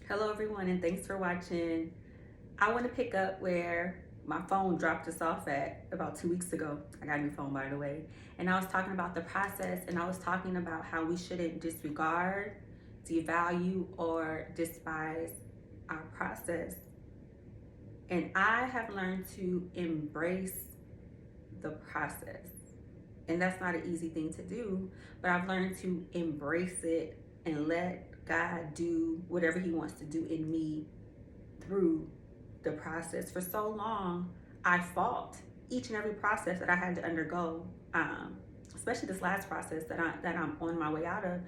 Hello, everyone, and thanks for watching. I want to pick up where my phone dropped us off at about 2 weeks ago. I got a new phone, by the way. And I was talking about the process, and I was talking about how we shouldn't disregard, devalue, or despise our process. And I have learned to embrace the process. And that's not an easy thing to do, but I've learned to embrace it and let God do whatever He wants to do in me through the process. For so long, I fought each and every process that I had to undergo, especially this last process that I'm on my way out of.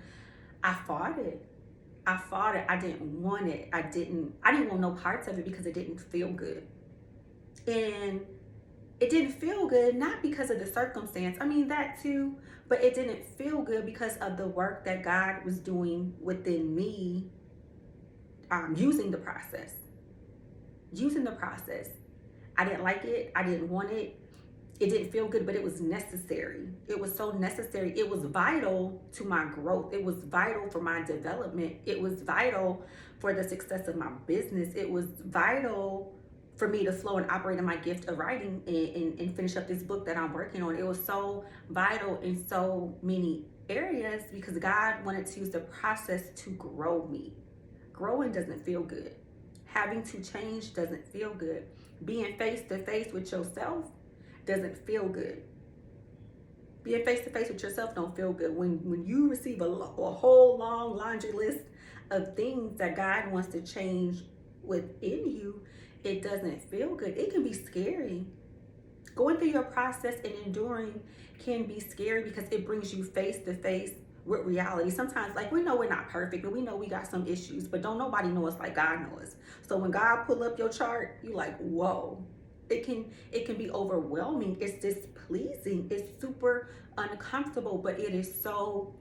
I fought it. I fought it. I didn't want it. I didn't want no parts of it because it didn't feel good. And it didn't feel good, not because of the circumstance. I mean, that too, but it didn't feel good because of the work that God was doing within me, using the process. Using the process. I didn't like it. I didn't want it. It didn't feel good, but it was necessary. It was so necessary. It was vital to my growth. It was vital for my development. It was vital for the success of my business. It was vital for me to flow and operate in my gift of writing and finish up this book that I'm working on. It was so vital in so many areas because God wanted to use the process to grow me. Growing doesn't feel good. Having to change doesn't feel good. Being face to face with yourself doesn't feel good. Being face to face with yourself don't feel good. When you receive a whole long laundry list of things that God wants to change within you, it doesn't feel good. It can be scary. Going through your process and enduring can be scary because it brings you face to face with reality. Sometimes, like, we know we're not perfect and we know we got some issues, but don't nobody know us like God knows. So when God pull up your chart, you like, whoa. It can be overwhelming. It's displeasing. It's super uncomfortable, but it is so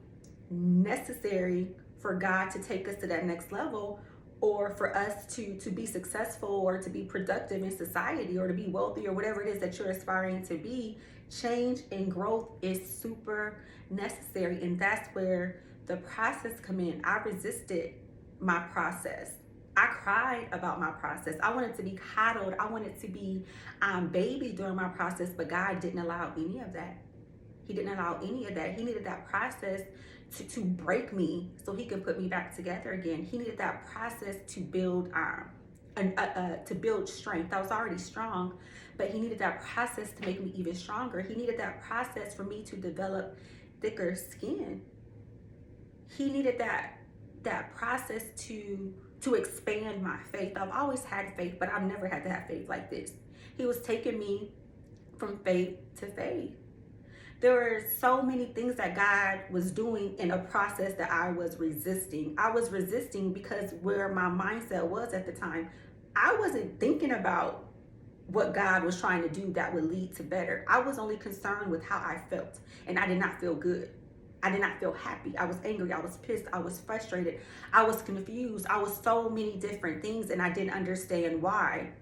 necessary for God to take us to that next level, or for us to be successful or to be productive in society or to be wealthy or whatever it is that you're aspiring to be. Change and growth is super necessary, and that's where the process come in. I resisted my process. I cried about my process. I wanted to be coddled. I wanted to be baby during my process, but God didn't allow any of that. He didn't allow any of that. He needed that process to break me so He could put me back together again. He needed that process to build to build strength. I was already strong, but He needed that process to make me even stronger. He needed that process for me to develop thicker skin. He needed that process to expand my faith. I've always had faith, but I've never had to have faith like this. He was taking me from faith to faith. There were so many things that God was doing in a process that I was resisting. I was resisting because where my mindset was at the time, I wasn't thinking about what God was trying to do that would lead to better. I was only concerned with how I felt, and I did not feel good. I did not feel happy. I was angry. I was pissed. I was frustrated. I was confused. I was so many different things, and I didn't understand why.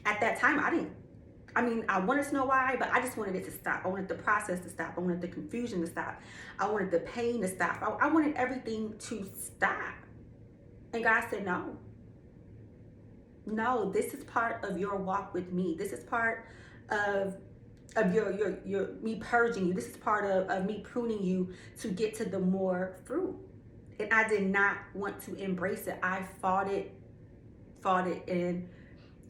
At that time, I wanted to know why, but I just wanted it to stop. I wanted the process to stop. I wanted the confusion to stop. I wanted the pain to stop. I wanted everything to stop. And God said, no. No, this is part of your walk with me. This is part of your me purging you. This is part of me pruning you to get to the more fruit. And I did not want to embrace it. I fought it, and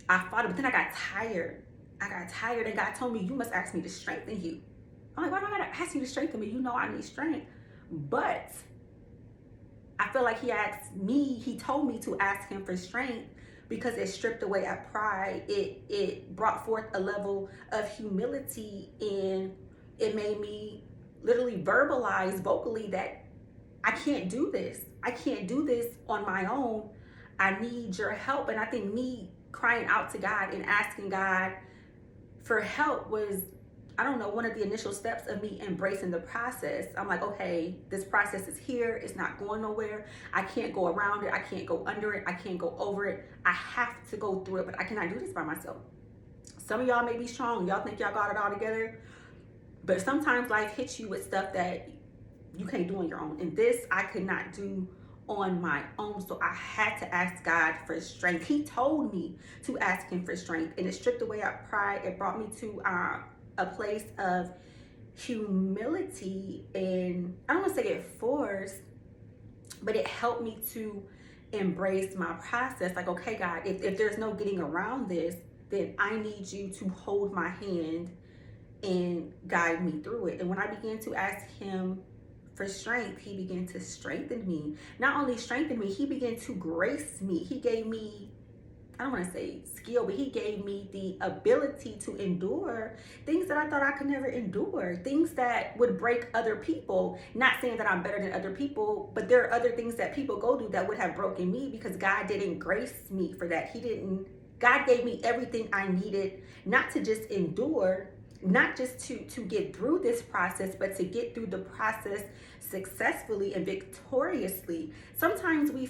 but then I got tired. And God told me, you must ask me to strengthen you. I'm like, why do I gotta ask you to strengthen me? You know I need strength. But I feel like he told me to ask Him for strength because it stripped away at pride. It brought forth a level of humility, and it made me literally verbalize vocally that I can't do this. I can't do this on my own. I need your help. And I think me crying out to God and asking God for help was, I don't know, one of the initial steps of me embracing the process. I'm like, okay, this process is here. It's not going nowhere. I can't go around it. I can't go under it. I can't go over it. I have to go through it, but I cannot do this by myself. Some of y'all may be strong. Y'all think y'all got it all together, but sometimes life hits you with stuff that you can't do on your own. And this I could not do on my own. So I had to ask God for strength. He told me to ask him for strength, and it stripped away our pride. It brought me to a place of humility, and I don't want to say it forced, but it helped me to embrace my process. Like, okay, God, if there's no getting around this, then I need you to hold my hand and guide me through it. And when I began to ask him for strength, he began to strengthen me. Not only strengthen me, he began to grace me. He gave me, I don't want to say skill, but he gave me the ability to endure things that I thought I could never endure, things that would break other people. Not saying that I'm better than other people, but there are other things that people go through that would have broken me because God didn't grace me for that. God gave me everything I needed, not to just endure, not just to get through this process, but to get through the process successfully and victoriously. Sometimes when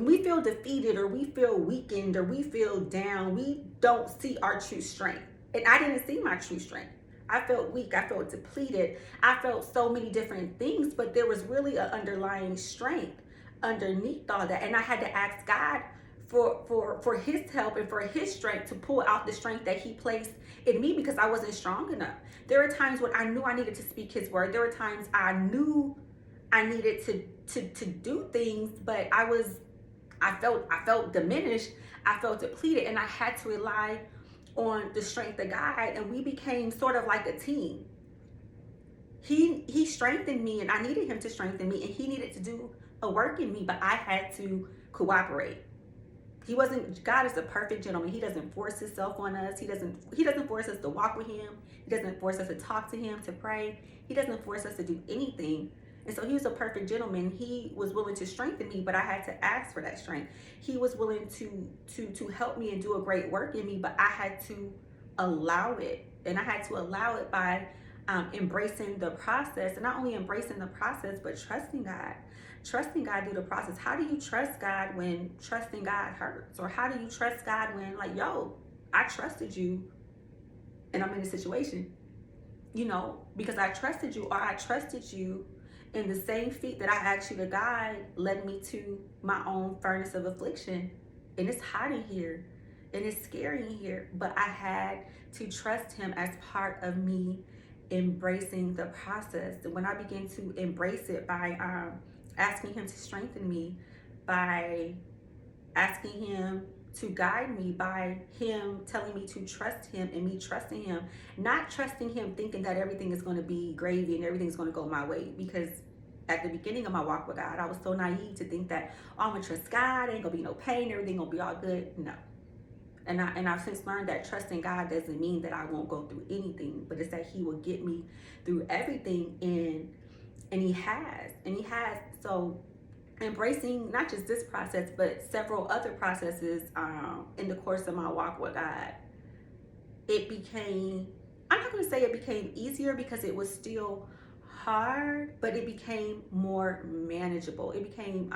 we feel defeated or we feel weakened or we feel down, we don't see our true strength. And I didn't see my true strength. I felt weak. I felt depleted. I felt so many different things, but there was really an underlying strength underneath all that. And I had to ask God for his help and for his strength to pull out the strength that he placed in me because I wasn't strong enough. There were times when I knew I needed to speak his word. There were times I knew I needed to do things, but I felt diminished. I felt depleted, and I had to rely on the strength of God, and we became sort of like a team. He strengthened me, and I needed him to strengthen me, and he needed to do a work in me, but I had to cooperate. God is a perfect gentleman. He doesn't force himself on us. He doesn't force us to walk with him. He doesn't force us to talk to him, to pray. He doesn't force us to do anything. And so he was a perfect gentleman. He was willing to strengthen me, but I had to ask for that strength. He was willing to help me and do a great work in me, but I had to allow it. And I had to allow it by embracing the process, and not only embracing the process, but trusting God through the process. How do you trust God when trusting God hurts? Or how do you trust God when, like, yo, I trusted you and I'm in a situation, because I trusted you, or I trusted you, and the same feet that I asked you to guide led me to my own furnace of affliction. And it's hot in here and it's scary in here, but I had to trust him as part of me embracing the process. When I began to embrace it by asking him to strengthen me, by asking him to guide me, by him telling me to trust him and me trusting him, not trusting him thinking that everything is going to be gravy and everything's going to go my way. Because at the beginning of my walk with God, I was so naive to think that, oh, I'm going to trust God, ain't going to be no pain, everything going to be all good. No. And I've since learned that trusting God doesn't mean that I won't go through anything, but it's that he will get me through everything. And he has. So embracing not just this process, but several other processes in the course of my walk with God, I'm not going to say it became easier, because it was still hard, but it became more manageable. It became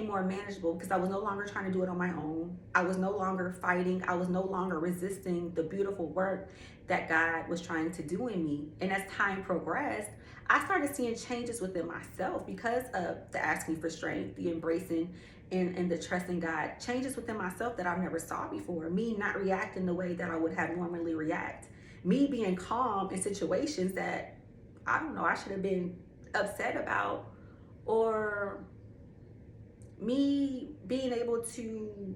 more manageable because I was no longer trying to do it on my own. I was no longer fighting. I was no longer resisting the beautiful work that God was trying to do in me. And as time progressed, I started seeing changes within myself because of the asking for strength, the embracing, and the trusting God. Changes within myself that I've never saw before. Me not reacting the way that I would have normally react. Me being calm in situations that, I don't know, I should have been upset about. Or me being able to,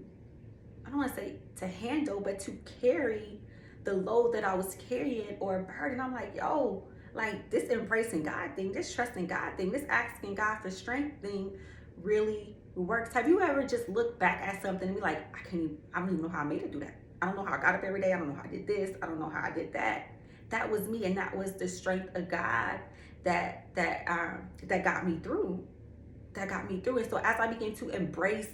I don't want to say to handle, but to carry the load that I was carrying, or a burden. I'm like, yo, like, this embracing God thing, this trusting God thing, this asking God for strength thing really works. Have you ever just looked back at something and be like, I don't even know how I made it do that. I don't know how I got up every day. I don't know how I did this. I don't know how I did that. That was me, and that was the strength of God that got me through. And so as I began to embrace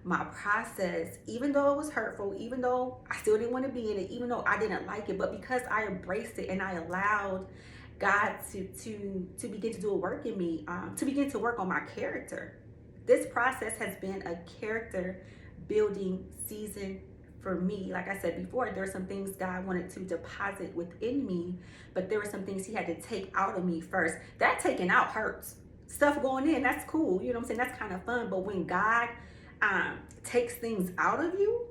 my process, even though it was hurtful, even though I still didn't want to be in it, even though I didn't like it, but because I embraced it and I allowed God to begin to do a work in me, to begin to work on my character. This process has been a character building season for me. Like I said before, there are some things God wanted to deposit within me, but there were some things he had to take out of me first. That taking out hurts. stuff going in, that's cool. You know what I'm saying? That's kind of fun. But when God takes things out of you,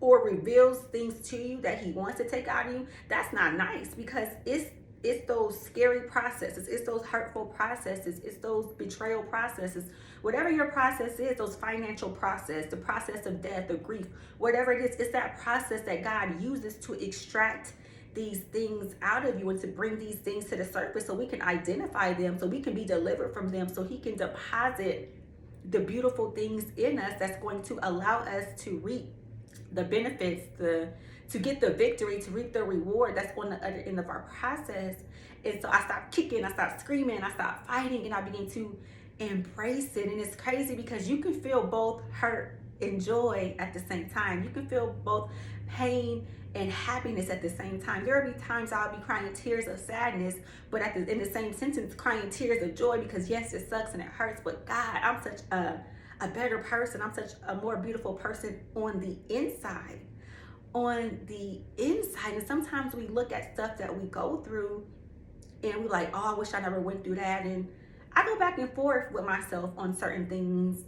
or reveals things to you that he wants to take out of you, that's not nice, because it's those scary processes, it's those hurtful processes, it's those betrayal processes, whatever your process is, those financial process, the process of death or grief, whatever it is, it's that process that God uses to extract these things out of you and to bring these things to the surface so we can identify them, so we can be delivered from them, so he can deposit the beautiful things in us that's going to allow us to reap the benefits, to get the victory, to reap the reward that's on the other end of our process. And so I stopped kicking, I stopped screaming, I stopped fighting, and I began to embrace it. And it's crazy because you can feel both hurt and joy at the same time. You can feel both pain and happiness at the same time. There will be times I'll be crying tears of sadness, but in the same sentence, crying tears of joy, because yes, it sucks and it hurts, but God, I'm such a better person. I'm such a more beautiful person on the inside. On the inside. And sometimes we look at stuff that we go through and we're like, oh, I wish I never went through that. And I go back and forth with myself on certain things,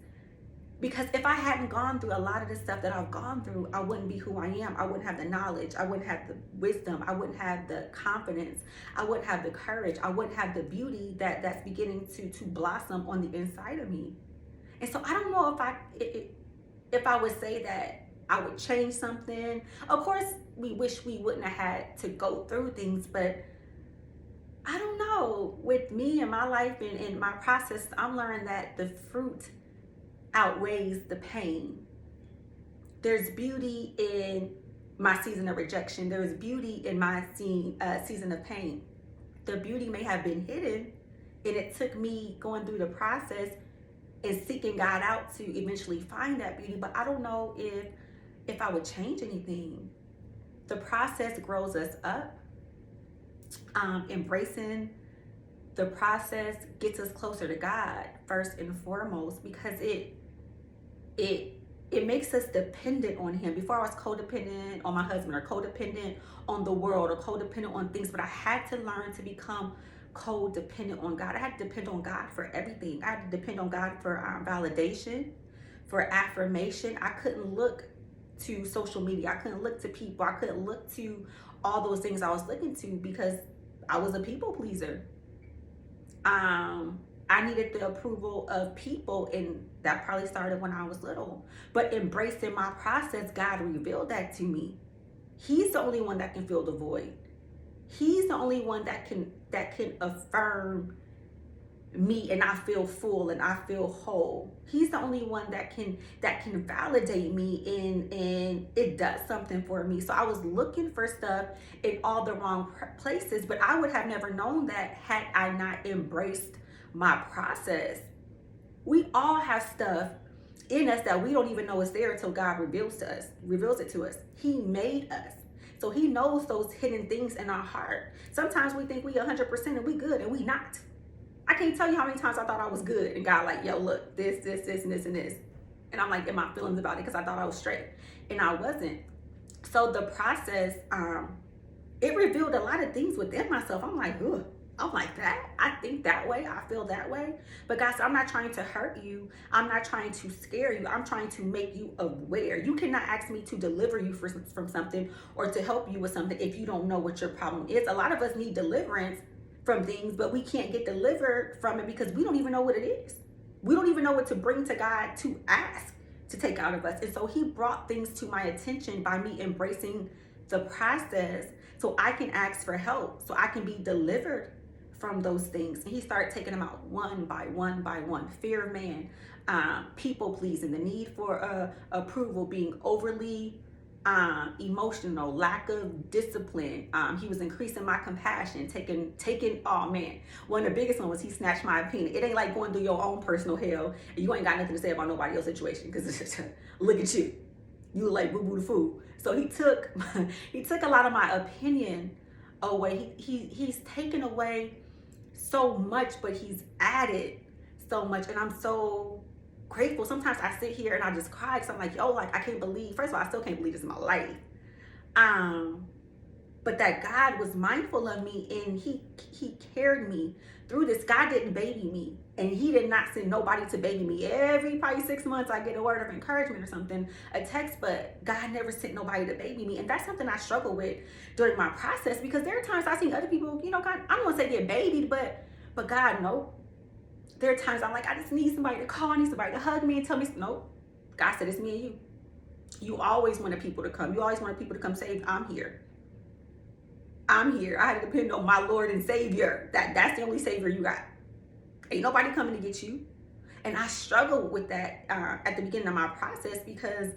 because if I hadn't gone through a lot of the stuff that I've gone through, I wouldn't be who I am. I wouldn't have the knowledge. I wouldn't have the wisdom. I wouldn't have the confidence. I wouldn't have the courage. I wouldn't have the beauty that's beginning to blossom on the inside of me. And so I don't know if I would say that I would change something. Of course, we wish we wouldn't have had to go through things, but I don't know. With me and my life and my process, I'm learning that the fruit outweighs the pain. There's beauty in my season of rejection. There's beauty in my season of pain. The beauty may have been hidden, and it took me going through the process and seeking God out to eventually find that beauty. But I don't know if I would change anything. The process grows us up. Embracing the process gets us closer to God first and foremost, because it makes us dependent on him. Before, I was codependent on my husband, or codependent on the world, or codependent on things, but I had to learn to become codependent on God. I had to depend on God for everything. I had to depend on God for validation, for affirmation. I couldn't look to social media. I couldn't look to people. I couldn't look to all those things I was looking to, because I was a people pleaser. I needed the approval of people, and that probably started when I was little. But embracing my process, God revealed that to me. He's the only one that can fill the void. He's the only one that can affirm me, and I feel full and I feel whole. He's the only one that can validate me, and it does something for me. So I was looking for stuff in all the wrong places, but I would have never known that had I not embraced my process. We all have stuff in us that we don't even know is there until God reveals it to us. He made us. So he knows those hidden things in our heart. Sometimes we think we 100% and we good, and we not. I can't tell you how many times I thought I was good, and God like, yo, look, this, and this, and this. And I'm like in my feelings about it, because I thought I was straight, and I wasn't. So the process, it revealed a lot of things within myself. I'm like, ugh. I'm like that. I think that way. I feel that way. But guys, I'm not trying to hurt you. I'm not trying to scare you. I'm trying to make you aware. You cannot ask me to deliver you from something, or to help you with something, if you don't know what your problem is. A lot of us need deliverance from things, but we can't get delivered from it because we don't even know what it is. We don't even know what to bring to God to ask to take out of us. And so he brought things to my attention by me embracing the process, so I can ask for help, so I can be delivered from those things. And he started taking them out one by one by one. Fear of man, people pleasing, the need for approval, being overly emotional, lack of discipline. He was increasing my compassion, taking, oh man, one of the biggest one was he snatched my opinion. It ain't like going through your own personal hell and you ain't got nothing to say about nobody else's situation, because it's just, look at you. You look like boo-boo the fool. So he took a lot of my opinion away. He's taken away so much, but he's added so much, and I'm so grateful. Sometimes I sit here and I just cry, because I'm like, yo, like, I can't believe, first of all, I still can't believe this is my life, but that God was mindful of me, and he carried me through this. God didn't baby me And he did not send nobody to baby me. Every probably 6 months I get a word of encouragement or something, a text, but God never sent nobody to baby me. And that's something I struggle with during my process, because there are times I see other people, God, I don't want to say get babied, but God, no. There are times I'm like, I just need somebody to call, I need somebody to hug me and tell me, no. God said, it's me and you. You always wanted people to come. You always wanted people to come say, I'm here. I'm here. I had to depend on my Lord and Savior. That's the only Savior you got. Ain't nobody coming to get you. And I struggled with that at the beginning of my process, because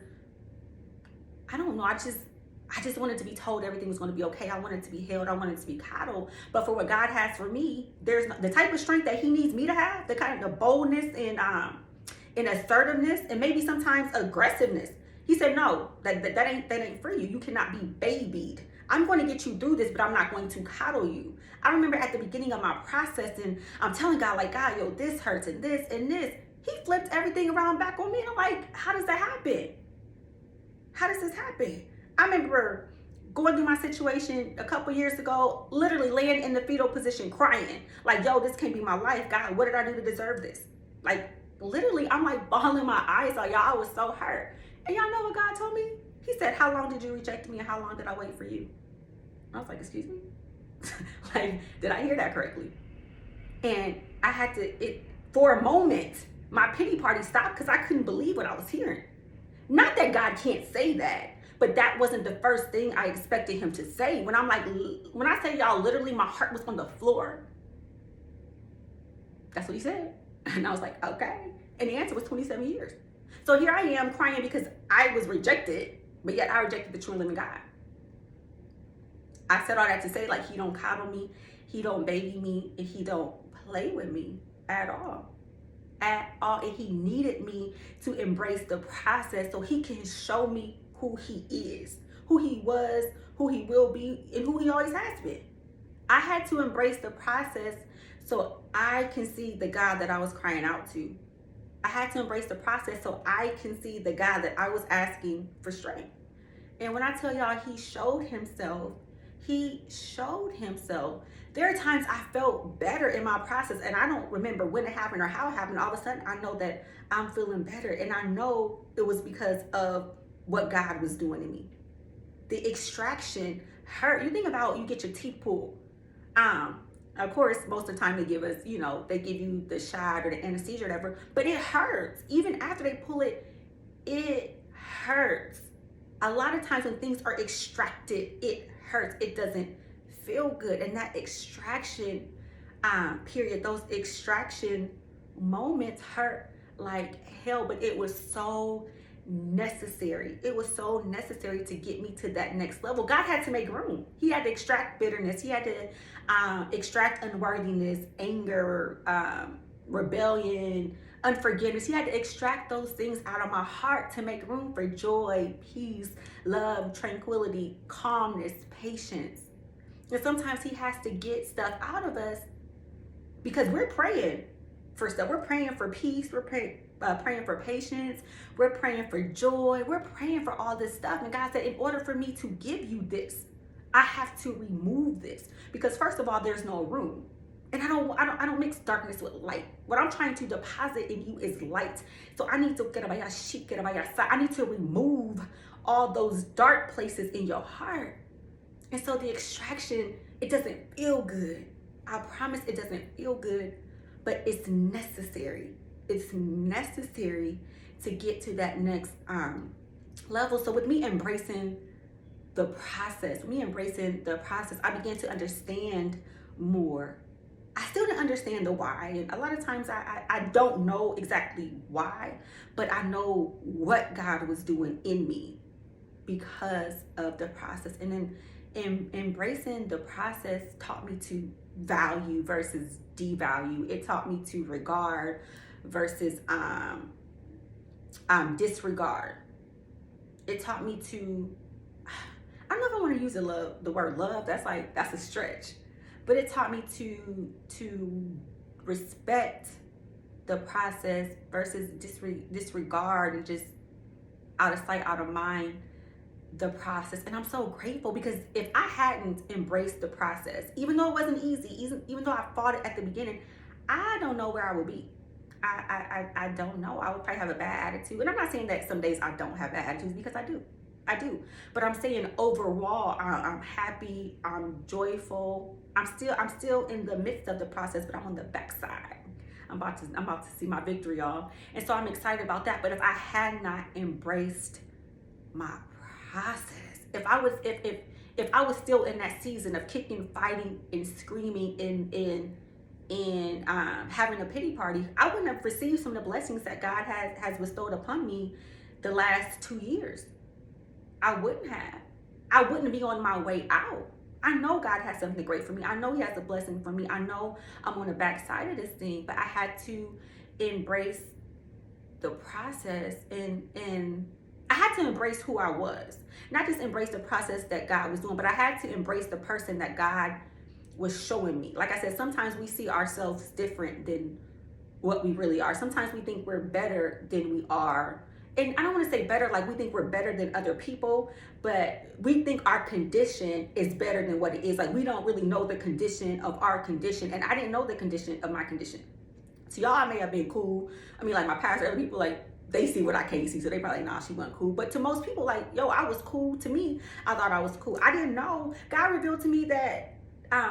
I don't know. I just wanted to be told everything was going to be okay. I wanted to be held. I wanted to be coddled. But for what God has for me, there's the type of strength that he needs me to have, the kind of the boldness and assertiveness, and maybe sometimes aggressiveness. He said, no, that ain't for you. You cannot be babied. I'm going to get you through this, but I'm not going to coddle you. I remember at the beginning of my process, and I'm telling God, like, God, yo, this hurts and this and this. He flipped everything around back on me. And I'm like, how does that happen? How does this happen? I remember going through my situation a couple years ago, literally laying in the fetal position crying. Like, yo, this can't be my life. God, what did I do to deserve this? Like, literally, I'm like bawling my eyes out, y'all. I was so hurt. And y'all know what God told me? He said, how long did you reject me and how long did I wait for you? I was like, excuse me? Like, did I hear that correctly? And I had to, for a moment, my pity party stopped, because I couldn't believe what I was hearing. Not that God can't say that, but that wasn't the first thing I expected him to say. When I say y'all, literally my heart was on the floor. That's what he said. And I was like, okay. And the answer was 27 years. So here I am crying because I was rejected, but yet I rejected the true and living God. I said all that to say, like, he don't coddle me, he don't baby me, and he don't play with me at all. At all. And he needed me to embrace the process so he can show me who he is, who he was, who he will be, and who he always has been. I had to embrace the process so I can see the God that I was crying out to. I had to embrace the process so I can see the God that I was asking for strength. And when I tell y'all, he showed himself. There are times I felt better in my process, and I don't remember when it happened or how it happened. All of a sudden, I know that I'm feeling better, and I know it was because of what God was doing in me. The extraction hurt. You think about, you get your teeth pulled. Of course, most of the time they give us, they give you the shot or the anesthesia or whatever, but it hurts. Even after they pull it, it hurts. A lot of times when things are extracted, it hurts. It doesn't feel good. And that extraction period, those extraction moments hurt like hell, but it was so necessary. It was so necessary to get me to that next level. God had to make room. He had to extract bitterness. He had to extract unworthiness, anger, rebellion, unforgiveness. He had to extract those things out of my heart to make room for joy, peace, love, tranquility, calmness, patience. And sometimes he has to get stuff out of us because we're praying for stuff. We're praying for peace. We're praying for patience. We're praying for joy. We're praying for all this stuff. And God said, in order for me to give you this, I have to remove this, because first of all, there's no room. And I don't mix darkness with light. What I'm trying to deposit in you is light. So I need to I need to remove all those dark places in your heart. And so the extraction, it doesn't feel good. I promise it doesn't feel good, but it's necessary. It's necessary to get to that next level. So with me embracing the process, I began to understand more. I still didn't understand the why. And a lot of times I don't know exactly why, but I know what God was doing in me because of the process. And then embracing the process taught me to value versus devalue. It taught me to regard versus disregard. It taught me to, I don't know if I want to use the word love. That's a stretch. But it taught me to respect the process versus disregard and just out of sight, out of mind, the process. And I'm so grateful, because if I hadn't embraced the process, even though it wasn't easy, even though I fought it at the beginning, I don't know where I would be. I don't know. I would probably have a bad attitude. And I'm not saying that some days I don't have bad attitudes, because I do. I do. But I'm saying overall, I'm happy, I'm joyful. I'm still in the midst of the process, but I'm on the backside. I'm about to see my victory, y'all. And so I'm excited about that. But if I had not embraced my process, if I was still in that season of kicking, fighting, and screaming and having a pity party, I wouldn't have received some of the blessings that God has bestowed upon me the last 2 years. I wouldn't have. I wouldn't be on my way out. I know God has something great for me. I know He has a blessing for me. I know I'm on the backside of this thing, but I had to embrace the process, and I had to embrace who I was. Not just embrace the process that God was doing, but I had to embrace the person that God was showing me. Like I said, sometimes we see ourselves different than what we really are. Sometimes we think we're better than we are. And I don't want to say better like we think we're better than other people, but we think our condition is better than what it is. Like, we don't really know the condition of our condition. And I didn't know the condition of my condition. So y'all, I may have been cool. I mean, like, my pastor, other people, like, they see what I can't see. So they probably, nah, she wasn't cool. But to most people, like, yo, I was cool. To me, I thought I was cool. I didn't know. God revealed to me that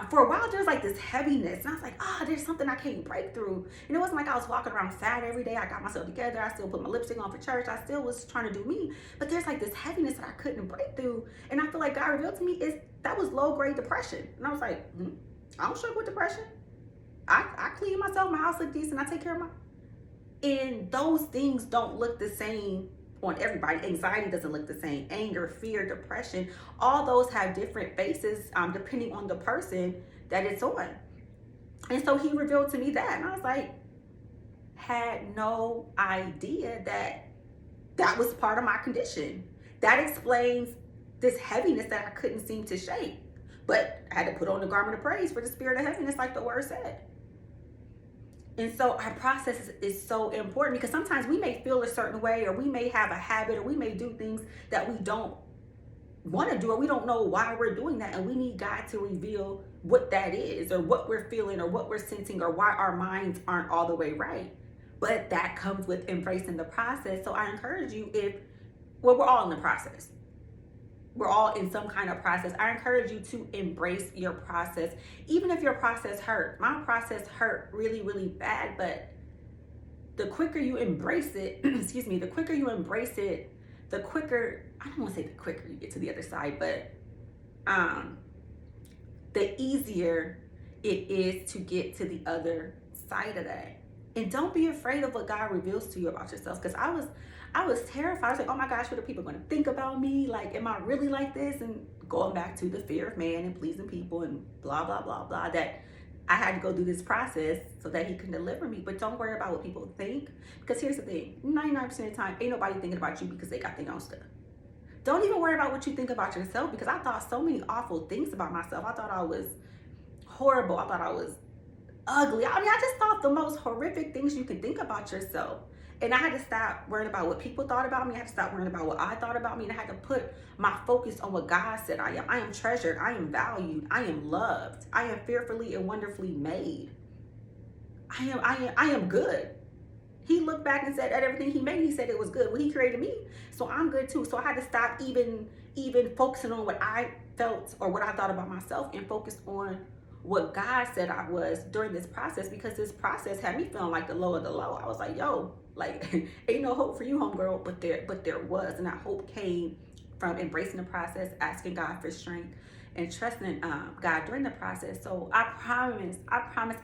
for a while there's like this heaviness, and I was like, oh, there's something I can't break through. And it wasn't like I was walking around sad every day. I got myself together. I still put my lipstick on for church. I still was trying to do me, but there's like this heaviness that I couldn't break through. And I feel like God revealed to me that was low grade depression. And I was like, I don't struggle with depression. I clean myself, my house look decent, I take care of my, and those things don't look the same on everybody. Anxiety doesn't look the same. Anger, fear, depression, all those have different faces depending on the person that it's on. And so He revealed to me that, and I was like, had no idea that was part of my condition. That explains this heaviness that I couldn't seem to shake. But I had to put on the garment of praise for the spirit of heaviness, like the word said. And so our process is so important, because sometimes we may feel a certain way, or we may have a habit, or we may do things that we don't want to do, or we don't know why we're doing that. And we need God to reveal what that is, or what we're feeling, or what we're sensing, or why our minds aren't all the way right. But that comes with embracing the process. So I encourage you, we're all in the process. We're all in some kind of process. I encourage you to embrace your process, even if your process hurt. My process hurt really, really bad, but the quicker you embrace it, excuse me, the quicker you embrace it, the quicker, I don't want to say the quicker you get to the other side, but the easier it is to get to the other side of that. And don't be afraid of what God reveals to you about yourself, because I was terrified. I was like, oh my gosh, what are people going to think about me? Like, am I really like this? And going back to the fear of man and pleasing people and blah, blah, blah, blah, that I had to go through this process so that He can deliver me. But don't worry about what people think, because here's the thing, 99% of the time, ain't nobody thinking about you because they got their own stuff. Don't even worry about what you think about yourself, because I thought so many awful things about myself. I thought I was horrible. I thought I was ugly. I mean, I just thought the most horrific things you can think about yourself. And I had to stop worrying about what people thought about me. I had to stop worrying about what I thought about me. And I had to put my focus on what God said I am. I am treasured. I am valued. I am loved. I am fearfully and wonderfully made. I am good. He looked back and said at everything He made, He said it was good. Well, He created me, so I'm good too. So I had to stop even focusing on what I felt or what I thought about myself, and focus on what God said I was during this process, because this process had me feeling like the low of the low. I was like, yo, like, ain't no hope for you, homegirl. But there was, and that hope came from embracing the process, asking God for strength, and trusting God during the process. So I promise,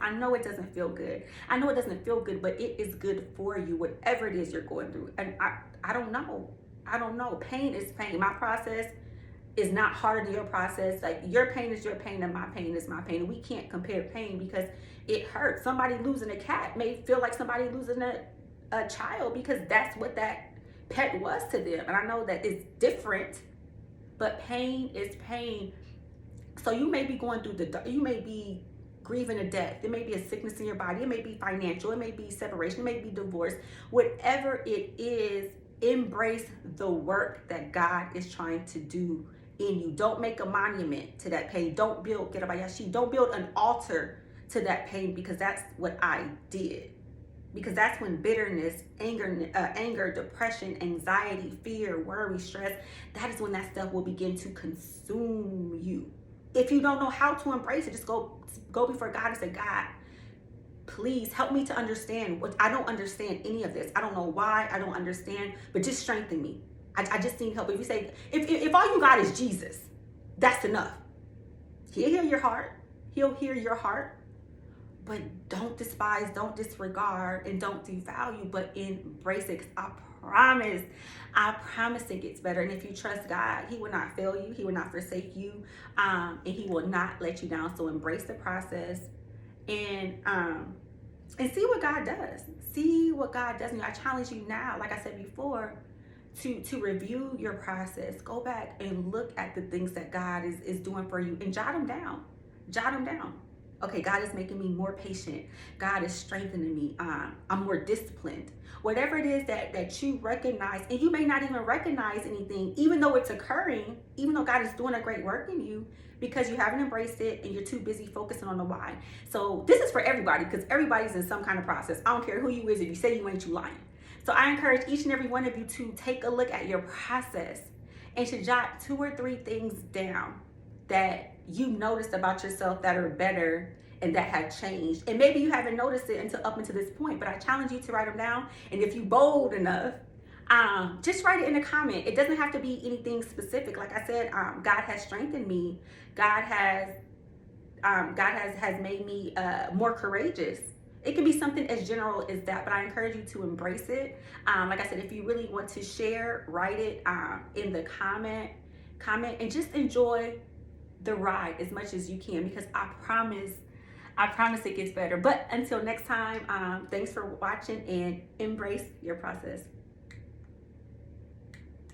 I know it doesn't feel good. I know it doesn't feel good, but it is good for you, whatever it is you're going through. And I don't know. Pain is pain. My process is not harder than your process. Like, your pain is your pain and my pain is my pain. And we can't compare pain, because it hurts. Somebody losing a cat may feel like somebody losing a child, because that's what that pet was to them. And I know that it's different, but pain is pain. So you may be going through you may be grieving a death. There may be a sickness in your body. It may be financial. It may be separation. It may be divorce. Whatever it is, embrace the work that God is trying to do in you. Don't make a monument to that pain. Don't build an altar to that pain, because that's what I did. Because that's when bitterness, anger, depression, anxiety, fear, worry, stress, that is when that stuff will begin to consume you. If you don't know how to embrace it, just go before God and say, God, please help me to understand what I don't understand any of this. I don't know why, I don't understand, but just strengthen me. I just need help. If you say, if all you got is Jesus, that's enough. He'll hear your heart. He'll hear your heart. But don't despise, don't disregard, and don't devalue, but embrace it. 'Cause I promise it gets better. And if you trust God, He will not fail you. He will not forsake you. And He will not let you down. So embrace the process and see what God does. See what God does. And I challenge you now, like I said before, to review your process. Go back and look at the things that God is doing for you and jot them down. Jot them down. Okay, God is making me more patient. God is strengthening me. I'm more disciplined. Whatever it is that you recognize, and you may not even recognize anything, even though it's occurring, even though God is doing a great work in you, because you haven't embraced it and you're too busy focusing on the why. So this is for everybody, because everybody's in some kind of process. I don't care who you is. If you say you ain't, you lying. So I encourage each and every one of you to take a look at your process and to jot 2 or 3 things down that you noticed about yourself that are better and that have changed. And maybe you haven't noticed it until up until this point, but I challenge you to write them down. And if you bold enough, just write it in a comment. It doesn't have to be anything specific. Like I said, God has strengthened me. God has made me more courageous. It can be something as general as that, but I encourage you to embrace it. Like I said, if you really want to share, write it in the comment, and just enjoy the ride as much as you can, because I promise it gets better. But until next time, thanks for watching and embrace your process.